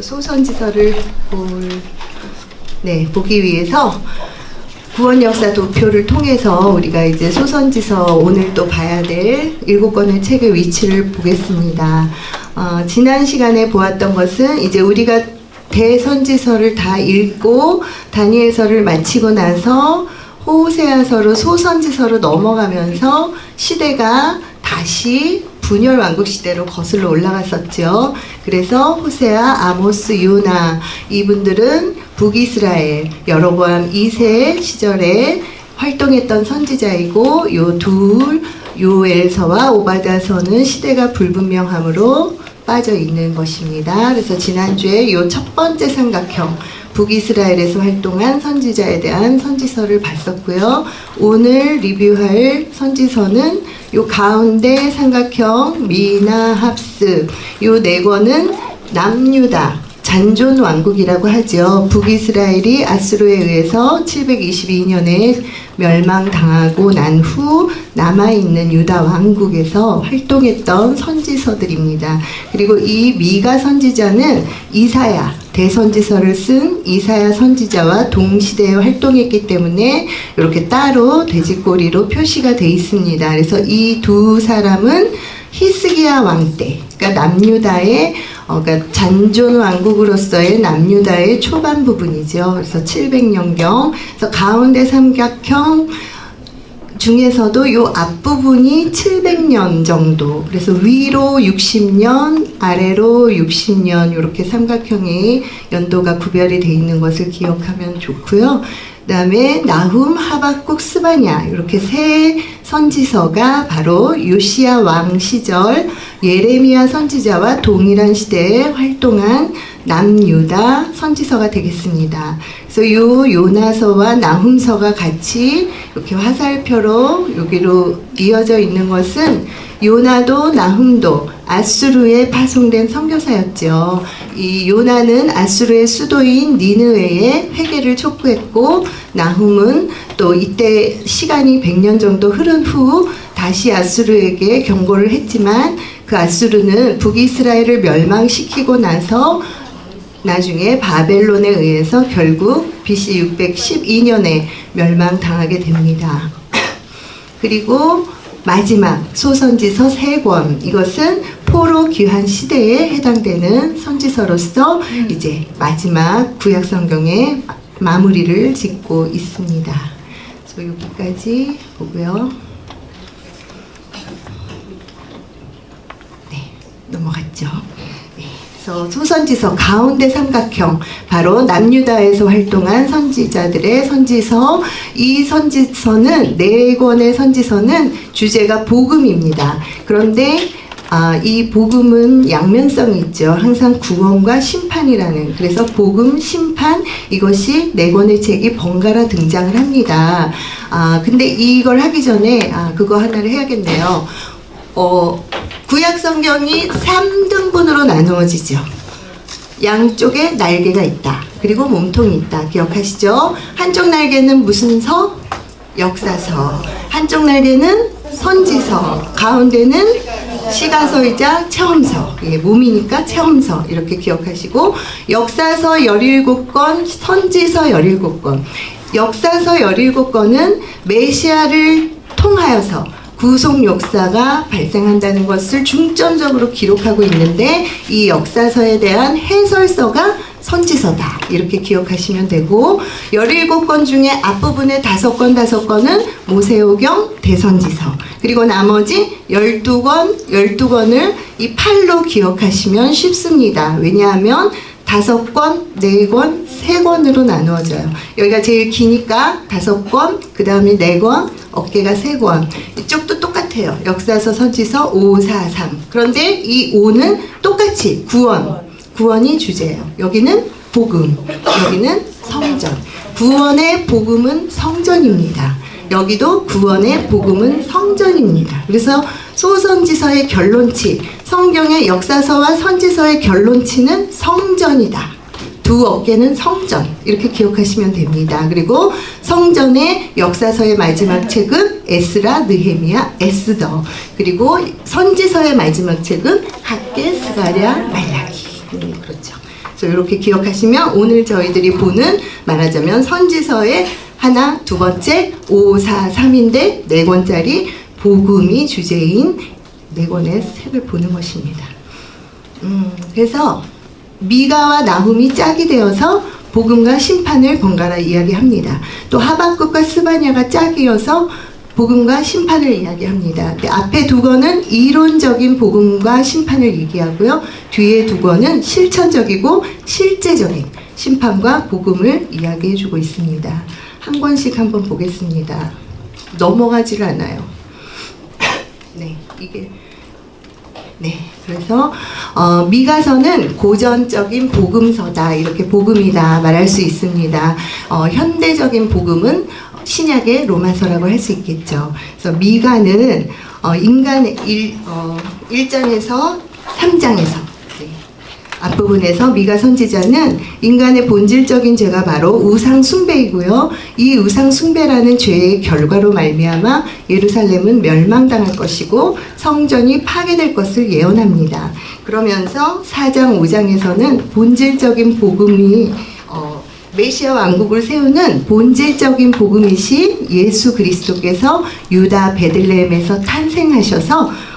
소선지서를 보기 위해서 구원역사 도표를 통해서 우리가 이제 소선지서 오늘 또 봐야 될 7권의 책의 위치를 보겠습니다. 지난 시간에 보았던 것은 이제 우리가 대선지서를 다 읽고 다니엘서를 마치고 나서 호세아서로 소선지서로 넘어가면서 시대가 다시 분열 왕국 시대로 거슬러 올라갔었죠. 그래서 호세아, 아모스, 요나 이분들은 북이스라엘 여로보암 2세 시절에 활동했던 선지자이고 요엘서와 오바댜서는 시대가 불분명함으로 빠져 있는 것입니다. 그래서 지난주에 요 첫 번째 삼각형 북이스라엘에서 활동한 선지자에 대한 선지서를 봤었고요. 오늘 리뷰할 선지서는 요 가운데 삼각형 미나 합스 요 4권은 남유다 잔존 왕국이라고 하죠. 북이스라엘이 아수르에 의해서 722년에 멸망당하고 난 후 남아있는 유다 왕국에서 활동했던 선지서들입니다. 그리고 이 미가 선지자는 이사야 대선지서를 쓴 이사야 선지자와 동시대에 활동했기 때문에 이렇게 따로 돼지꼬리로 표시가 돼 있습니다. 그래서 이 두 사람은 히스기야 왕 때, 그러니까 남유다의 그러니까 잔존 왕국으로서의 남유다의 초반 부분이죠. 그래서 700년경. 그래서 가운데 삼각형 중에서도 요 앞부분이 700년 정도. 그래서 위로 60년, 아래로 60년 이렇게 삼각형의 연도가 구별이 되어 있는 것을 기억하면 좋고요. 그 다음에 나훔, 하박국, 스바냐 이렇게 세 선지서가 바로 요시야 왕 시절 예레미야 선지자와 동일한 시대에 활동한 남유다 선지서가 되겠습니다. 그래서 요 요나서와 나훔서가 같이 이렇게 화살표로 여기로 이어져 있는 것은 요나도 나훔도 아수르에 파송된 선교사였죠. 이 요나는 아수르의 수도인 니느웨에 회개를 촉구했고 나훔은 또 이때 시간이 100년 정도 흐른 후 다시 아수르에게 경고를 했지만 그 아수르는 북이스라엘을 멸망시키고 나서 나중에 바벨론에 의해서 결국 BC 612년에 멸망당하게 됩니다. 그리고 마지막 소선지서 3권 이것은 포로 귀환 시대에 해당되는 선지서로서 이제 마지막 구약 성경의 마무리를 짓고 있습니다. 그래서 여기까지 보고요. 네, 넘어갔죠. 그래서 소선지서 가운데 삼각형 바로 남유다에서 활동한 선지자들의 선지서. 이 선지서는 4권의 선지서는 주제가 복음입니다. 그런데 이 복음은 양면성이 있죠. 항상 구원과 심판이라는. 그래서 복음, 심판 이것이 4권의 책이 번갈아 등장을 합니다. 근데 이걸 하기 전에 그거 하나를 해야겠네요. 구약 성경이 3등분으로 나누어지죠. 양쪽에 날개가 있다. 그리고 몸통이 있다. 기억하시죠? 한쪽 날개는 무슨 서? 역사서. 한쪽 날개는 선지서. 가운데는 시가서이자 체험서. 이게 몸이니까 체험서. 이렇게 기억하시고 역사서 17권, 선지서 17권. 역사서 17권은 메시아를 통하여서 구속 역사가 발생한다는 것을 중점적으로 기록하고 있는데 이 역사서에 대한 해설서가 선지서다. 이렇게 기억하시면 되고 17권 중에 앞부분의 5권은 모세오경 대선지서. 그리고 나머지 12권을 이 팔로 기억하시면 쉽습니다. 왜냐하면 5권, 4권, 3권으로 나누어져요. 여기가 제일 기니까 5권, 그 다음에 4권, 어깨가 3권. 이쪽도 똑같아요. 역사서, 선지서 5, 4, 3. 그런데 이 5는 똑같이 구원이 주제예요. 여기는 복음, 여기는 성전. 구원의 복음은 성전입니다. 여기도 구원의 복음은 성전입니다. 그래서 소선지서의 결론치, 성경의 역사서와 선지서의 결론치는 성전이다. 두 어깨는 성전. 이렇게 기억하시면 됩니다. 그리고 성전의 역사서의 마지막 책은 에스라, 느헤미야, 에스더. 그리고 선지서의 마지막 책은 학개, 스가랴, 말라기. 그렇죠. 그래서 이렇게 기억하시면 오늘 저희들이 보는 말하자면 선지서의 하나, 두 번째, 5, 4, 3인데 4권짜리 복음이 주제인 4권의 책을 보는 것입니다. 그래서 미가와 나훔이 짝이 되어서 복음과 심판을 번갈아 이야기합니다. 또 하박국과 스바냐가 짝이어서 복음과 심판을 이야기합니다. 앞에 2권은 이론적인 복음과 심판을 얘기하고요. 뒤에 2권은 실천적이고 실제적인 심판과 복음을 이야기해주고 있습니다. 한 권씩 한번 보겠습니다. 넘어가질 않아요. 네, 이게 그래서 미가서는 고전적인 복음서다, 이렇게 복음이다 말할 수 있습니다. 현대적인 복음은 신약의 로마서라고 할 수 있겠죠. 그래서 미가는 인간의 1장에서 3장에서 앞부분에서 미가 선지자는 인간의 본질적인 죄가 바로 우상 숭배이고요. 이 우상 숭배라는 죄의 결과로 말미암아 예루살렘은 멸망당할 것이고 성전이 파괴될 것을 예언합니다. 그러면서 4장, 5장에서는 본질적인 복음이 메시아 왕국을 세우는 본질적인 복음이신 예수 그리스도께서 유다 베들레헴에서 탄생하셔서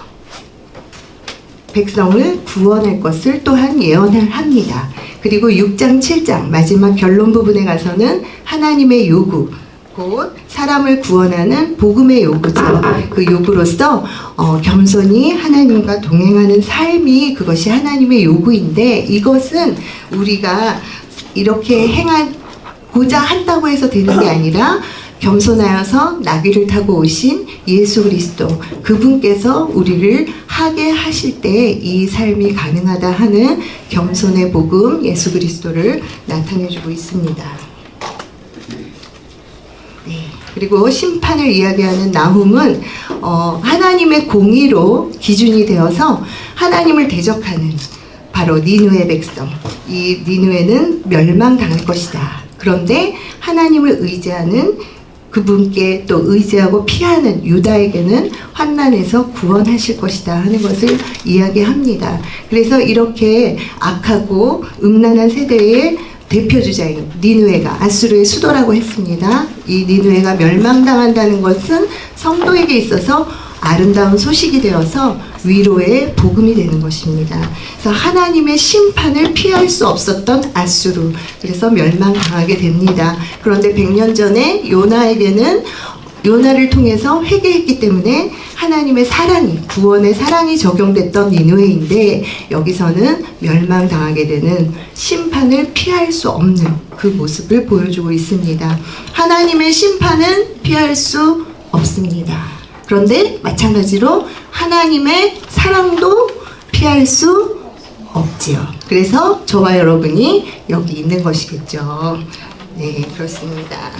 백성을 구원할 것을 또한 예언을 합니다. 그리고 6장, 7장 마지막 결론 부분에 가서는 하나님의 요구, 곧 사람을 구원하는 복음의 요구죠. 그 요구로서 겸손히 하나님과 동행하는 삶이, 그것이 하나님의 요구인데, 이것은 우리가 이렇게 행하고자 한다고 해서 되는 게 아니라 겸손하여서 나귀를 타고 오신 예수 그리스도, 그분께서 우리를 하게 하실 때 이 삶이 가능하다 하는 겸손의 복음 예수 그리스도를 나타내주고 있습니다. 네. 그리고 심판을 이야기하는 나훔은 하나님의 공의로 기준이 되어서 하나님을 대적하는 바로 니느웨 백성, 이 니느웨는 멸망당할 것이다. 그런데 하나님을 의지하는, 그분께 또 의지하고 피하는 유다에게는 환난에서 구원하실 것이다 하는 것을 이야기합니다. 그래서 이렇게 악하고 음란한 세대의 대표주자인 니느웨가 아수르의 수도라고 했습니다. 이 니느웨가 멸망당한다는 것은 성도에게 있어서 아름다운 소식이 되어서 위로의 복음이 되는 것입니다. 그래서 하나님의 심판을 피할 수 없었던 아수르, 그래서 멸망당하게 됩니다. 그런데 100년 전에 요나를 통해서 회개했기 때문에 하나님의 사랑이, 구원의 사랑이 적용됐던 니느웨인데, 여기서는 멸망당하게 되는, 심판을 피할 수 없는 그 모습을 보여주고 있습니다. 하나님의 심판은 피할 수 없습니다. 그런데 마찬가지로 하나님의 사랑도 피할 수 없지요. 그래서 저와 여러분이 여기 있는 것이겠죠. 네, 그렇습니다.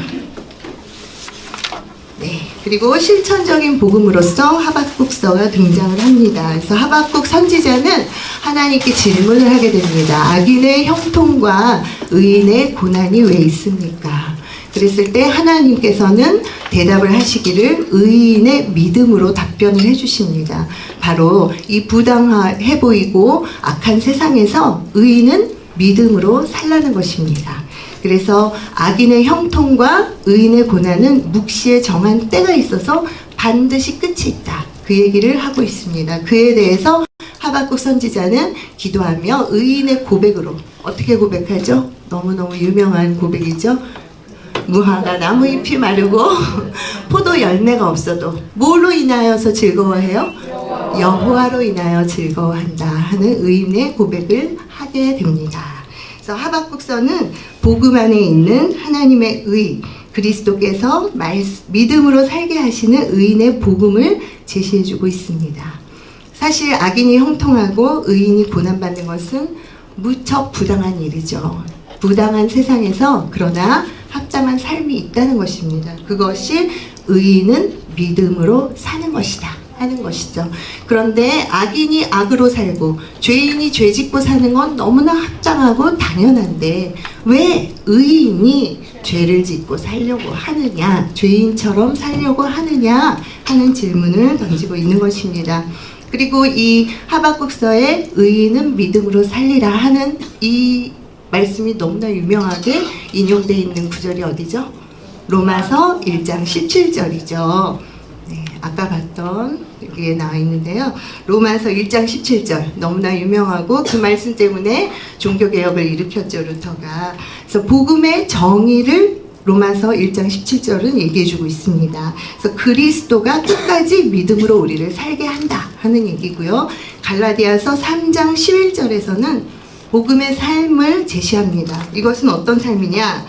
네, 그리고 실천적인 복음으로서 하박국서가 등장을 합니다. 그래서 하박국 선지자는 하나님께 질문을 하게 됩니다. 악인의 형통과 의인의 고난이 왜 있습니까? 그랬을 때 하나님께서는 대답을 하시기를 의인의 믿음으로 답변을 해주십니다. 바로 이 부당해 보이고 악한 세상에서 의인은 믿음으로 살라는 것입니다. 그래서 악인의 형통과 의인의 고난은 묵시에 정한 때가 있어서 반드시 끝이 있다, 그 얘기를 하고 있습니다. 그에 대해서 하박국 선지자는 기도하며 의인의 고백으로, 어떻게 고백하죠? 너무너무 유명한 고백이죠. 무화과 나무 잎이 마르고 포도 열매가 없어도 뭘로 인하여서 즐거워해요? 여호와로 인하여 즐거워한다 하는 의인의 고백을 하게 됩니다. 그래서 하박국서는 복음 안에 있는 하나님의 의, 그리스도께서 믿음으로 살게 하시는 의인의 복음을 제시해주고 있습니다. 사실 악인이 형통하고 의인이 고난받는 것은 무척 부당한 일이죠. 부당한 세상에서 그러나 합당한 삶이 있다는 것입니다. 그것이 의인은 믿음으로 사는 것이다 하는 것이죠. 그런데 악인이 악으로 살고 죄인이 죄 짓고 사는 건 너무나 합당하고 당연한데 왜 의인이 죄를 짓고 살려고 하느냐, 죄인처럼 살려고 하느냐 하는 질문을 던지고 있는 것입니다. 그리고 이 하박국서에 의인은 믿음으로 살리라 하는 이 말씀이 너무나 유명하게 인용되어 있는 구절이 어디죠? 로마서 1장 17절이죠. 네, 아까 봤던 여기에 나와 있는데요. 로마서 1장 17절 너무나 유명하고 그 말씀 때문에 종교개혁을 일으켰죠, 루터가. 그래서 복음의 정의를 로마서 1장 17절은 얘기해주고 있습니다. 그래서 그리스도가 끝까지 믿음으로 우리를 살게 한다 하는 얘기고요. 갈라디아서 3장 11절에서는 복음의 삶을 제시합니다. 이것은 어떤 삶이냐?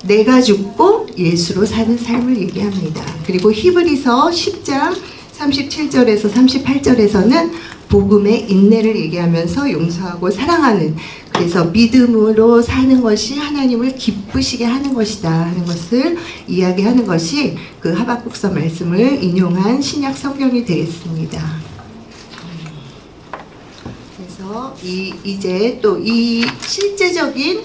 내가 죽고 예수로 사는 삶을 얘기합니다. 그리고 히브리서 10장 37절에서 38절에서는 복음의 인내를 얘기하면서 용서하고 사랑하는, 그래서 믿음으로 사는 것이 하나님을 기쁘시게 하는 것이다 하는 것을 이야기하는 것이 그 하박국서 말씀을 인용한 신약 성경이 되겠습니다. 그래서 이제 또 이 실제적인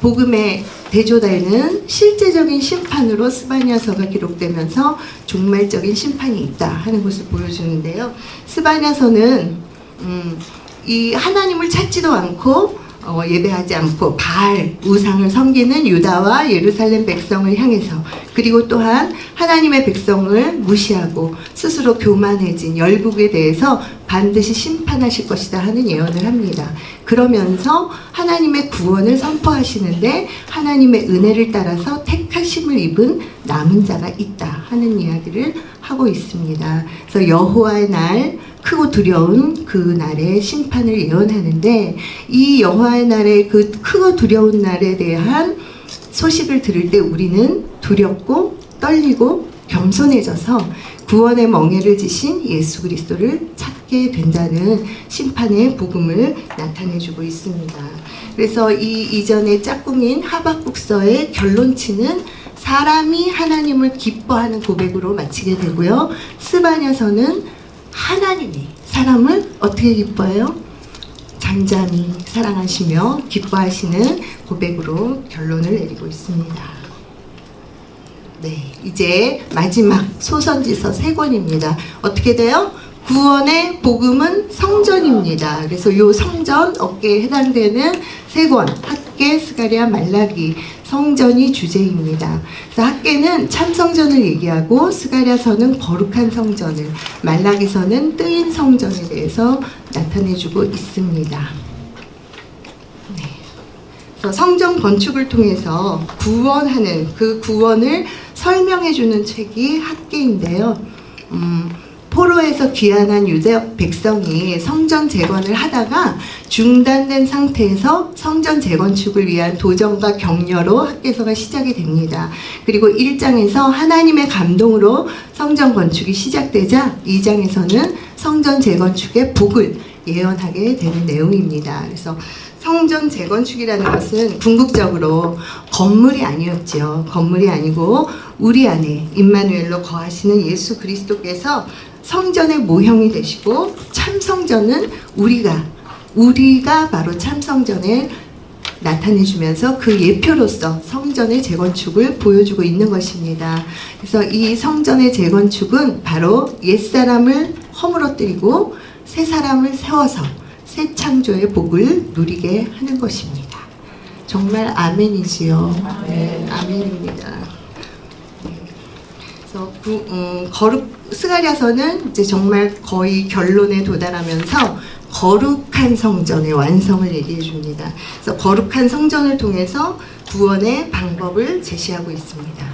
복음의 대조되는 실제적인 심판으로 스바냐서가 기록되면서 종말적인 심판이 있다 하는 것을 보여주는데요. 스바냐서는 이 하나님을 찾지도 않고 예배하지 않고 바알 우상을 섬기는 유다와 예루살렘 백성을 향해서, 그리고 또한 하나님의 백성을 무시하고 스스로 교만해진 열국에 대해서 반드시 심판하실 것이다 하는 예언을 합니다. 그러면서 하나님의 구원을 선포하시는데 하나님의 은혜를 따라서 택하심을 입은 남은 자가 있다 하는 이야기를 하고 있습니다. 그래서 여호와의 날, 크고 두려운 그 날의 심판을 예언하는데, 이 여호와의 날의 그 크고 두려운 날에 대한 소식을 들을 때 우리는 두렵고 떨리고 겸손해져서 구원의 멍에를 지신 예수 그리스도를 찾게 된다는 심판의 복음을 나타내주고 있습니다. 그래서 이 이전의 짝꿍인 하박국서의 결론치는 사람이 하나님을 기뻐하는 고백으로 마치게 되고요. 스바냐서는 하나님이 사람을 어떻게 기뻐해요? 잠잠히 사랑하시며 기뻐하시는 고백으로 결론을 내리고 있습니다. 네, 이제 마지막 소선지서 3권입니다. 어떻게 돼요? 구원의 복음은 성전입니다. 그래서 이 성전 어깨에 해당되는 3권, 학개, 스가랴, 말라기, 성전이 주제입니다. 그래서 학개는 참성전을 얘기하고 스가랴서는 거룩한 성전을, 말라기서는 뜨인 성전에 대해서 나타내주고 있습니다. 네. 그래서 성전 건축을 통해서 구원하는 그 구원을 설명해주는 책이 학개인데요. 포로에서 귀환한 유대 백성이 성전 재건을 하다가 중단된 상태에서 성전 재건축을 위한 도전과 격려로 학개서가 시작이 됩니다. 그리고 1장에서 하나님의 감동으로 성전 건축이 시작되자 2장에서는 성전 재건축의 복을 예언하게 되는 내용입니다. 그래서 성전 재건축이라는 것은 궁극적으로 건물이 아니었죠. 건물이 아니고 우리 안에 임마누엘로 거하시는 예수 그리스도께서 성전의 모형이 되시고, 참성전은 우리가 바로 참성전에 나타내주면서 그 예표로서 성전의 재건축을 보여주고 있는 것입니다. 그래서 이 성전의 재건축은 바로 옛사람을 허물어뜨리고 새 사람을 세워서 새 창조의 복을 누리게 하는 것입니다. 정말 아멘이지요. 네, 아멘입니다. 스가랴서는 이제 정말 거의 결론에 도달하면서 거룩한 성전의 완성을 얘기해 줍니다. 그래서 거룩한 성전을 통해서 구원의 방법을 제시하고 있습니다.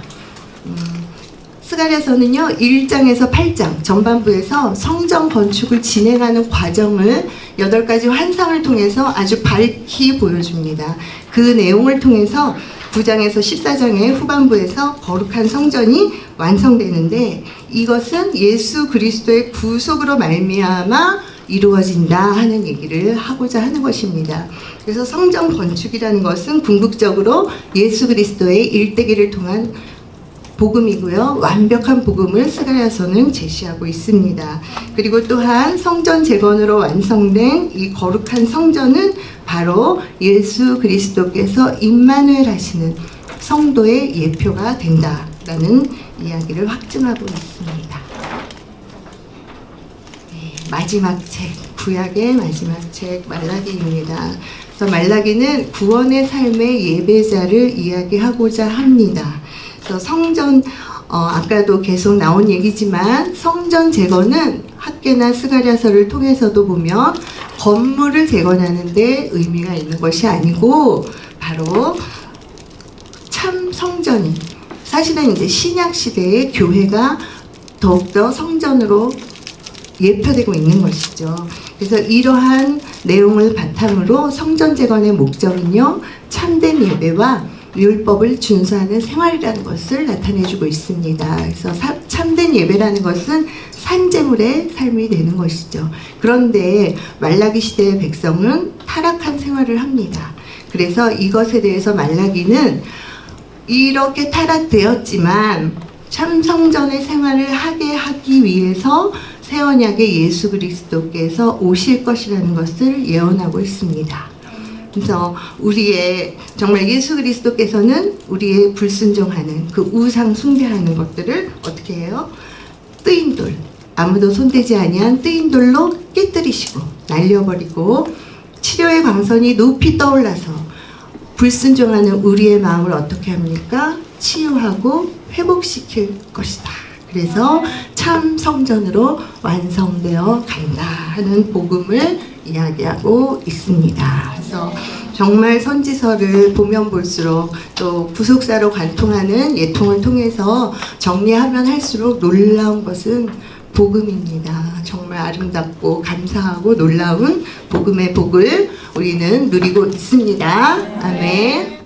스가랴서는요 1장에서 8장 전반부에서 성전 건축을 진행하는 과정을 8가지 환상을 통해서 아주 밝히 보여줍니다. 그 내용을 통해서 9장에서 14장의 후반부에서 거룩한 성전이 완성되는데, 이것은 예수 그리스도의 구속으로 말미암아 이루어진다 하는 얘기를 하고자 하는 것입니다. 그래서 성전 건축이라는 것은 궁극적으로 예수 그리스도의 일대기를 통한 복음이고요. 완벽한 복음을 스가랴서는 제시하고 있습니다. 그리고 또한 성전 재건으로 완성된 이 거룩한 성전은 바로 예수 그리스도께서 임마누엘 하시는 성도의 예표가 된다라는 이야기를 확증하고 있습니다. 네, 마지막 책, 구약의 마지막 책 말라기입니다. 그래서 말라기는 구원의 삶의 예배자를 이야기하고자 합니다. 그래서 성전, 아까도 계속 나온 얘기지만 성전 제거는 학개나 스가랴서를 통해서도 보면 건물을 재건하는데 의미가 있는 것이 아니고 바로 참 성전이, 사실은 이제 신약 시대의 교회가 더욱더 성전으로 예표되고 있는 것이죠. 그래서 이러한 내용을 바탕으로 성전 재건의 목적은요, 참된 예배와 율법을 준수하는 생활이라는 것을 나타내주고 있습니다. 그래서 참된 예배라는 것은 산제물의 삶이 되는 것이죠. 그런데 말라기 시대의 백성은 타락한 생활을 합니다. 그래서 이것에 대해서 말라기는 이렇게 타락되었지만 참 성전의 생활을 하게 하기 위해서 새 언약의 예수 그리스도께서 오실 것이라는 것을 예언하고 있습니다. 그래서 우리의 정말 예수 그리스도께서는 우리의 불순종하는 그 우상 숭배하는 것들을 어떻게 해요? 뜨인 돌, 아무도 손대지 아니한 뜨인 돌로 깨뜨리시고 날려버리고 치료의 광선이 높이 떠올라서 불순종하는 우리의 마음을 어떻게 합니까? 치유하고 회복시킬 것이다. 그래서 참 성전으로 완성되어 간다 하는 복음을 이야기하고 있습니다. 그래서 정말 선지서를 보면 볼수록 또 구속사로 관통하는 예통을 통해서 정리하면 할수록 놀라운 것은 복음입니다. 정말 아름답고 감사하고 놀라운 복음의 복을 우리는 누리고 있습니다. 아멘.